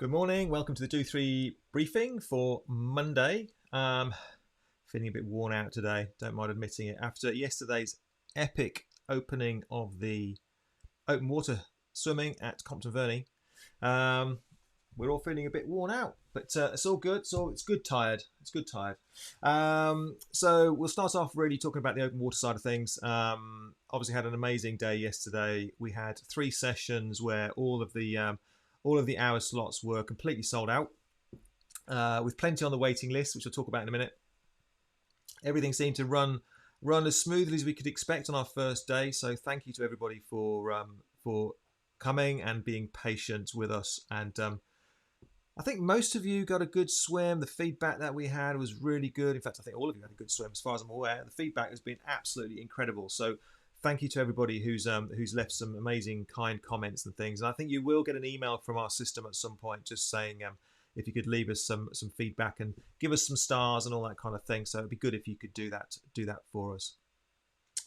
Good morning. Welcome to the Do3 briefing for Monday. Feeling a bit worn out today. Don't mind admitting it. After yesterday's epic opening of the open water swimming at Compton Verney, we're all feeling a bit worn out, but it's all good. So it's good tired. It's good tired. So we'll start off really talking about the open water side of things. Obviously had an amazing day yesterday. We had 3 sessions where all of the hour slots were completely sold out, with plenty on the waiting list, which we'll talk about in a minute. Everything seemed to run as smoothly as we could expect on our first day. So thank you to everybody for coming and being patient with us. And I think most of you got a good swim. The feedback that we had was really good. In fact, I think all of you had a good swim, as far as I'm aware. The feedback has been absolutely incredible. So thank you to everybody who's left some amazing, kind comments and things. And I think you will get an email from our system at some point just saying if you could leave us some feedback and give us some stars and all that kind of thing. So it'd be good if you could do that for us.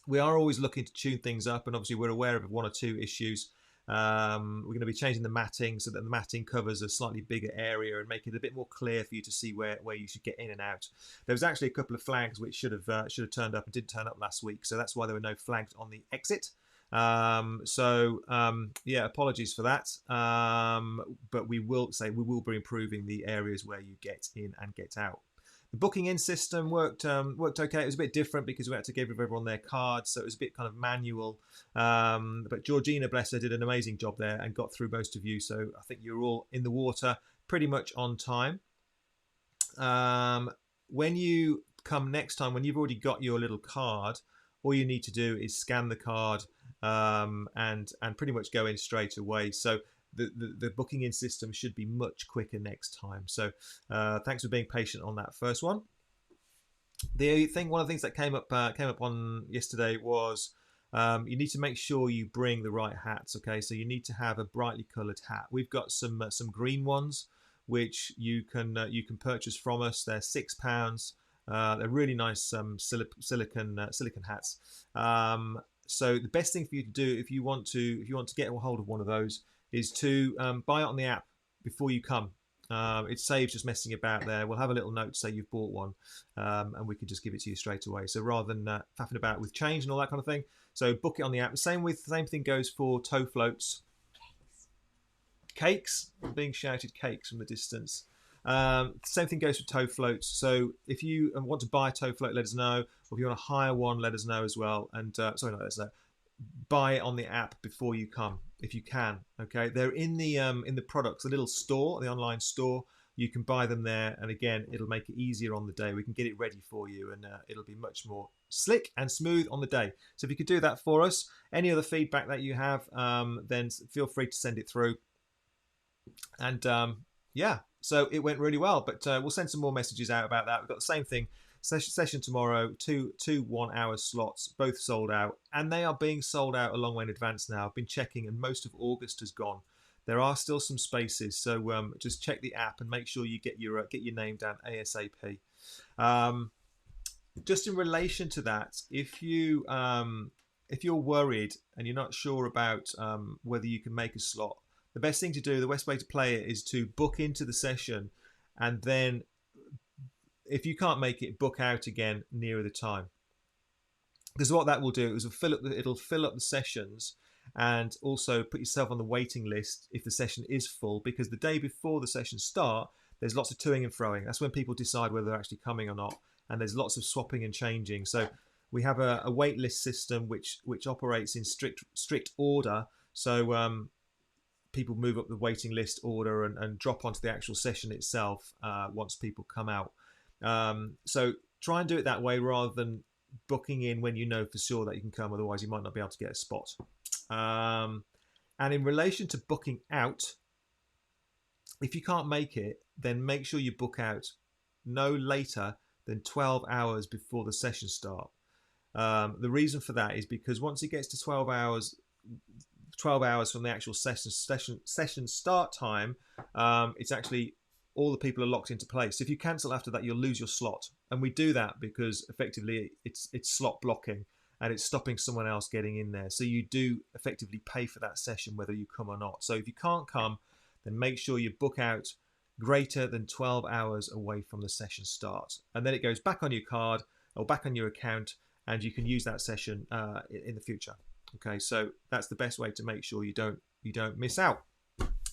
We are always looking to tune things up, and obviously we're aware of 1 or 2 issues. We're going to be changing the matting so that the matting covers a slightly bigger area and make it a bit more clear for you to see where you should get in and out. There was actually a couple of flags which should have turned up and didn't turn up last week, so that's why there were no flags on the exit. Yeah, apologies for that. But we will be improving the areas where you get in and get out. The booking in system worked okay. It was a bit different because we had to give everyone their cards, so it was a bit kind of manual. But Georgina, bless her, did an amazing job there and got through most of you. So I think you're all in the water pretty much on time. When you come next time, when you've already got your little card, all you need to do is scan the card and pretty much go in straight away. So the booking in system should be much quicker next time. So thanks for being patient on that first one. One of the things that came up on yesterday was you need to make sure you bring the right hats. Okay, so you need to have a brightly coloured hat. We've got some green ones which you can purchase from us. They're £6. They're really nice silicon hats. So the best thing for you to do if you want to get a hold of one of those is to buy it on the app before you come. It saves just messing about there. We'll have a little note to say you've bought one, and we can just give it to you straight away. So rather than faffing about with change and all that kind of thing, so book it on the app. The same thing goes for tow floats. Cakes. I'm being shouted cakes from the distance. Same thing goes for tow floats. So if you want to buy a tow float, let us know. Or if you want to hire one, let us know as well. And sorry, not let us know. Buy it on the app before you come, if you can. Okay, they're in the products, the little store, the online store. You can buy them there, and again, it'll make it easier on the day. We can get it ready for you, and it'll be much more slick and smooth on the day. So if you could do that for us, any other feedback that you have, then feel free to send it through. And yeah, so it went really well, but we'll send some more messages out about that. We've got the same thing. Session tomorrow, two 1-hour slots, both sold out, and they are being sold out a long way in advance now. I've been checking, and most of August has gone. There are still some spaces, so just check the app and make sure you get your name down ASAP. Just in relation to that, if you're worried and you're not sure about whether you can make a slot, the best thing to do, the best way to play it, is to book into the session, and then if you can't make it, book out again nearer the time. Because what that will do is it'll fill up the sessions, and also put yourself on the waiting list if the session is full, because the day before the sessions start, there's lots of toing and froing. That's when people decide whether they're actually coming or not, and there's lots of swapping and changing. So we have a wait list system which operates in strict order. So people move up the waiting list order and drop onto the actual session itself once people come out. So try and do it that way rather than booking in when you know for sure that you can come, otherwise you might not be able to get a spot. And in relation to booking out, if you can't make it, then make sure you book out no later than 12 hours before the session start. The reason for that is because once it gets to 12 hours from the actual session start time, it's actually all the people are locked into place. So if you cancel after that, you'll lose your slot. And we do that because effectively it's slot blocking, and it's stopping someone else getting in there. So you do effectively pay for that session whether you come or not. So if you can't come, then make sure you book out greater than 12 hours away from the session start. And then it goes back on your card or back on your account, and you can use that session in the future. Okay, so that's the best way to make sure you don't miss out.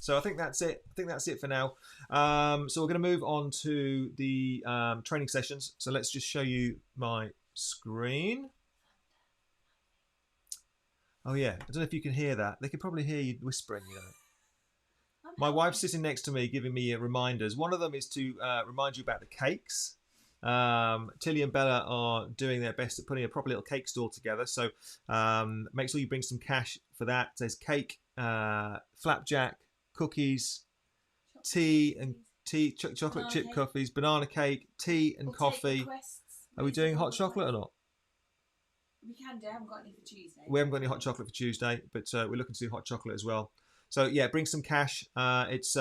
So I think that's it. I think that's it for now. So we're going to move on to the training sessions. So let's just show you my screen. Oh yeah, I don't know if you can hear that. They can probably hear you whispering, you know. My wife's sitting next to me giving me reminders. One of them is to remind you about the cakes. Tilly and Bella are doing their best at putting a proper little cake stall together. So make sure you bring some cash for that. There's cake, flapjack, cookies, chocolate chip cookies, banana cake, tea and coffee. Are we doing hot chocolate or not? We can do. I haven't got any for Tuesday. We haven't got any hot chocolate for Tuesday, but we're looking to do hot chocolate as well. So yeah, bring some cash. It's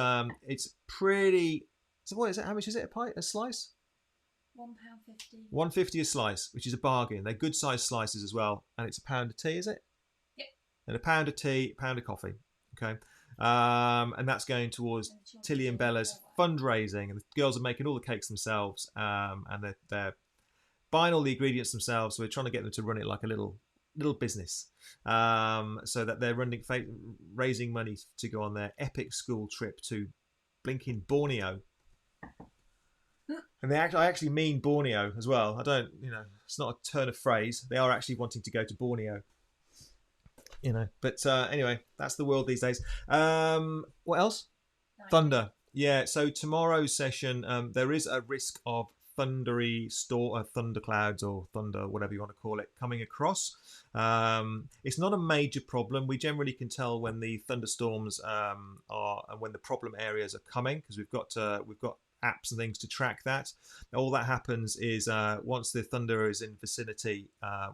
pretty. So what is it? How much is it a slice? £1.50. £1.50 a slice, which is a bargain. They're good sized slices as well, and it's a pound of tea, is it? Yep. And a pound of tea, pound of coffee. Okay. And that's going towards Tilly and Bella's fundraising, and the girls are making all the cakes themselves, and they're buying all the ingredients themselves. So we're trying to get them to run it like a little business, so that they're raising money to go on their epic school trip to blinking Borneo. And I actually mean Borneo as well. I don't, it's not a turn of phrase. They are actually wanting to go to Borneo. But anyway, that's the world these days. What else? Thunder. Yeah, so tomorrow's session, there is a risk of thunderclouds or thunder, whatever you want to call it, coming across. It's not a major problem. We generally can tell when the thunderstorms are and when the problem areas are coming, because we've got apps and things to track that. All that happens is once the thunder is in vicinity,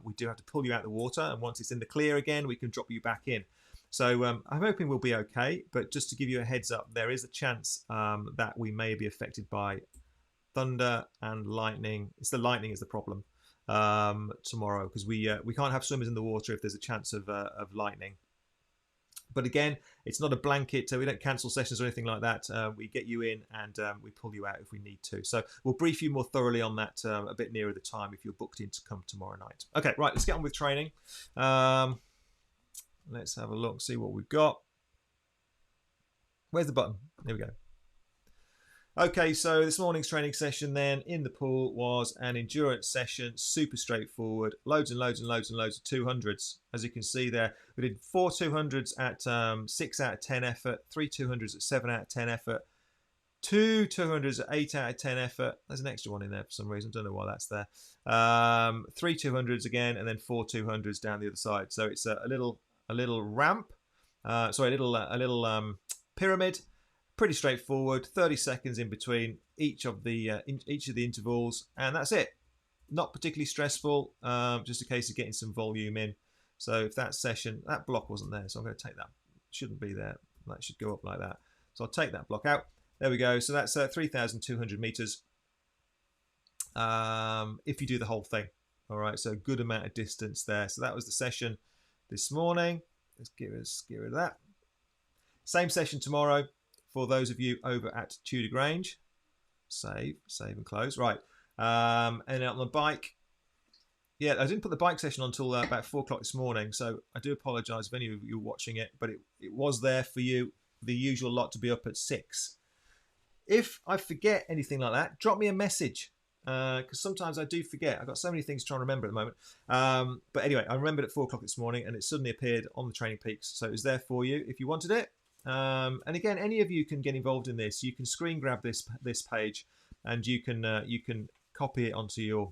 we do have to pull you out of the water, and once it's in the clear again, we can drop you back in. So I'm hoping we'll be okay, but just to give you a heads up, there is a chance that we may be affected by thunder and lightning. It's the lightning is the problem tomorrow, because we can't have swimmers in the water if there's a chance of lightning. But again, it's not a blanket, so we don't cancel sessions or anything like that. We get you in and we pull you out if we need to. So we'll brief you more thoroughly on that a bit nearer the time if you're booked in to come tomorrow night. Okay, right, let's get on with training. Let's have a look, see what we've got. Where's the button? There we go. Okay, so this morning's training session then in the pool was an endurance session, super straightforward, loads and loads and loads and loads of 200s. As you can see there, we did 4 200s at 6 out of 10 effort, 3 200s at 7 out of 10 effort, 2 200s at 8 out of 10 effort. There's an extra one in there for some reason, don't know why that's there. 3 200s again, and then 4 200s down the other side. So it's a little ramp, a little pyramid. Pretty straightforward. 30 seconds in between each of the intervals, and that's it. Not particularly stressful. Just a case of getting some volume in. So if that block wasn't there, so I'm going to take that. Shouldn't be there. That should go up like that. So I'll take that block out. There we go. So that's 3,200 meters. If you do the whole thing, all right. So good amount of distance there. So that was the session this morning. Let's get rid of that. Same session tomorrow. For those of you over at Tudor Grange, save and close. Right, and on the bike, yeah, I didn't put the bike session on until about 4 o'clock this morning, so I do apologise if any of you are watching it, but it was there for you, the usual lot, to be up at 6. If I forget anything like that, drop me a message, because sometimes I do forget. I've got so many things to try and remember at the moment. But anyway, I remembered at 4 o'clock this morning, and it suddenly appeared on the Training Peaks, so it was there for you if you wanted it. And again, any of you can get involved in this. You can screen grab this page, and you can copy it onto your,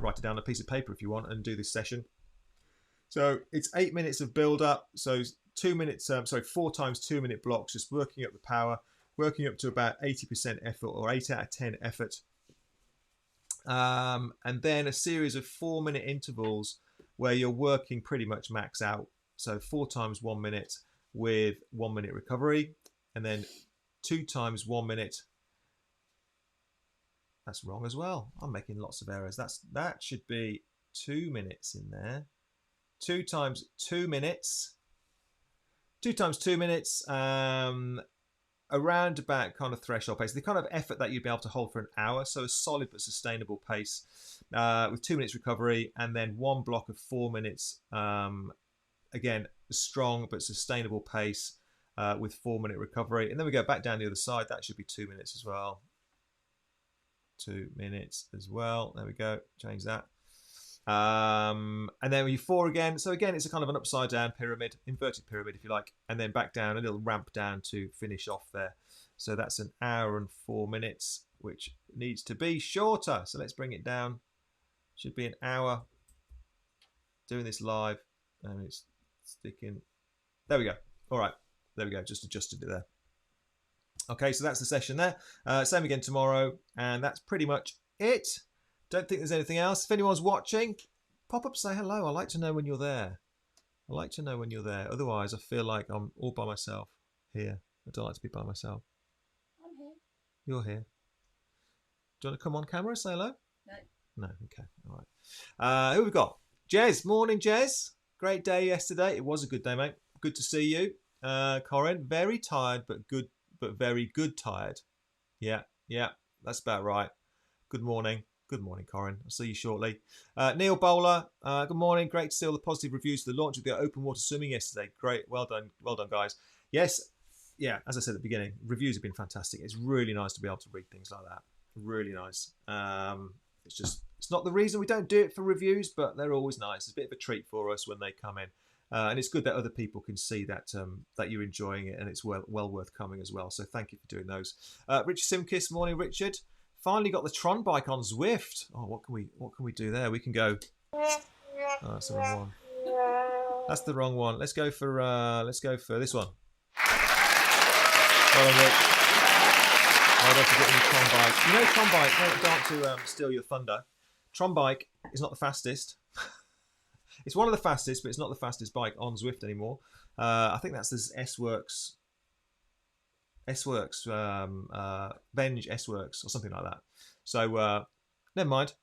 write it down on a piece of paper if you want, and do this session. So it's 8 minutes of build up. So 2 minutes, 4 times 2 minute blocks, just working up the power, working up to about 80% effort or 8 out of 10 effort. And then a series of 4 minute intervals where you're working pretty much max out. So 4 times 1 minute. With 1 minute recovery, and then 2 times 1 minute. That's wrong as well. I'm making lots of errors. That should be 2 minutes in there. 2 times 2 minutes. 2 times 2 minutes. around about kind of threshold pace, the kind of effort that you'd be able to hold for an hour. So a solid but sustainable pace with 2 minutes recovery, and then one block of 4 minutes. Again, strong but sustainable pace with 4 minute recovery, and then we go back down the other side. That should be 2 minutes as well. 2 minutes as well. There we go. Change that. And then you 4 again. So again, it's a kind of an upside down pyramid, inverted pyramid if you like, and then back down, a little ramp down to finish off there. So that's an hour and 4 minutes, which needs to be shorter. So let's bring it down. Should be an hour. Doing this live, and it's sticking. There we go. All right, there we go. Just adjusted it there. Okay, so that's the session there. Same again tomorrow, and that's pretty much it. Don't think there's anything else. If anyone's watching, pop up, say hello. I like to know when you're there. I like to know when you're there. Otherwise, I feel like I'm all by myself here. I don't like to be by myself. I'm here. You're here. Do you want to come on camera and say hello? No. No, okay, all right. Who have we got? Jez, morning Jez. Great day yesterday. It was a good day, mate. Good to see you. Corinne, very tired, but very good tired. Yeah, that's about right. Good morning. Good morning, Corinne. I'll see you shortly. Neil Bowler, good morning. Great to see all the positive reviews for the launch of the open water swimming yesterday. Great. Well done, guys. Yes, yeah, as I said at the beginning, reviews have been fantastic. It's really nice to be able to read things like that. Really nice. It's not the reason we don't do it for reviews, but they're always nice. It's a bit of a treat for us when they come in. And it's good that other people can see that that you're enjoying it, and it's well worth coming as well. So thank you for doing those. Richard Simkiss, morning, Richard. Finally got the Tron bike on Zwift. Oh, what can we do there? We can go. Oh, that's the wrong one. That's the wrong one. Let's go for this one. Well done, Rich. Well done for getting the Tron bike. You know, Tron bike. Don't to steal your thunder. Tron bike is not the fastest. It's one of the fastest, but it's not the fastest bike on Zwift anymore. I think that's this S-Works, Venge S-Works or something like that. So never mind.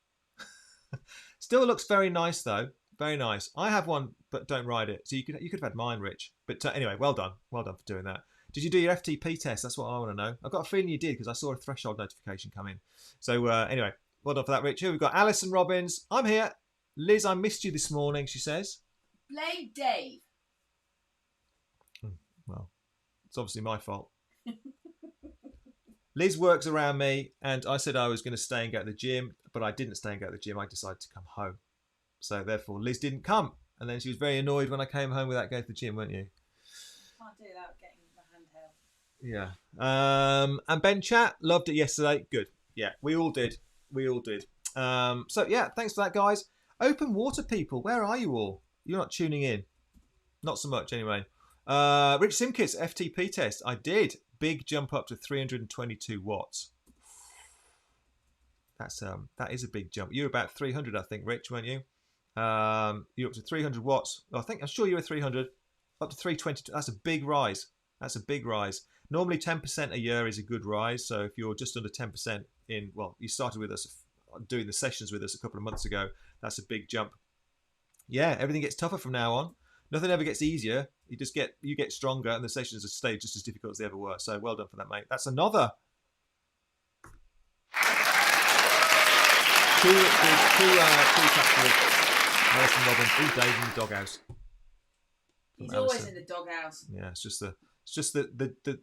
Still looks very nice though. Very nice. I have one, but don't ride it. So you could have had mine, Rich. But anyway, well done. Well done for doing that. Did you do your FTP test? That's what I want to know. I've got a feeling you did because I saw a threshold notification come in. So anyway, well done for that, Rich. Here we've got Alison Robbins. I'm here. Liz, I missed you this morning, she says. Blame Dave. Well, it's obviously my fault. Liz works around me, and I said I was going to stay and go to the gym, but I didn't stay and go to the gym. I decided to come home. So therefore, Liz didn't come. And then she was very annoyed when I came home without going to the gym, weren't you? Can't do that getting the handheld. Yeah. And Ben Chat, loved it yesterday. Good. Yeah, we all did. So yeah, thanks for that, guys. Open water people, where are you all? You're not tuning in. Not so much, anyway. Rich Simkis, FTP test. I did. Big jump up to 322 watts. That is a big jump. You were about 300, I think, Rich, weren't you? You're up to 300 watts. I'm sure you were 300. Up to 322. That's a big rise. That's a big rise. Normally 10% a year is a good rise. So if you're just under 10% you started with us doing the sessions with us a couple of months ago. That's a big jump. Yeah, everything gets tougher from now on. Nothing ever gets easier. You get stronger, and the sessions have stayed just as difficult as they ever were. So well done for that, mate. That's another two taps for Alison Robbins. Ooh, Dave in the doghouse. He's always in the doghouse. Yeah, it's just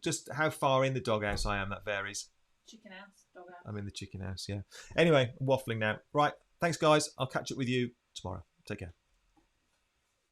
just how far in the doghouse I am, that varies. Chicken house, doghouse. I'm in the chicken house, yeah. Anyway, I'm waffling now. Right, thanks guys. I'll catch up with you tomorrow. Take care.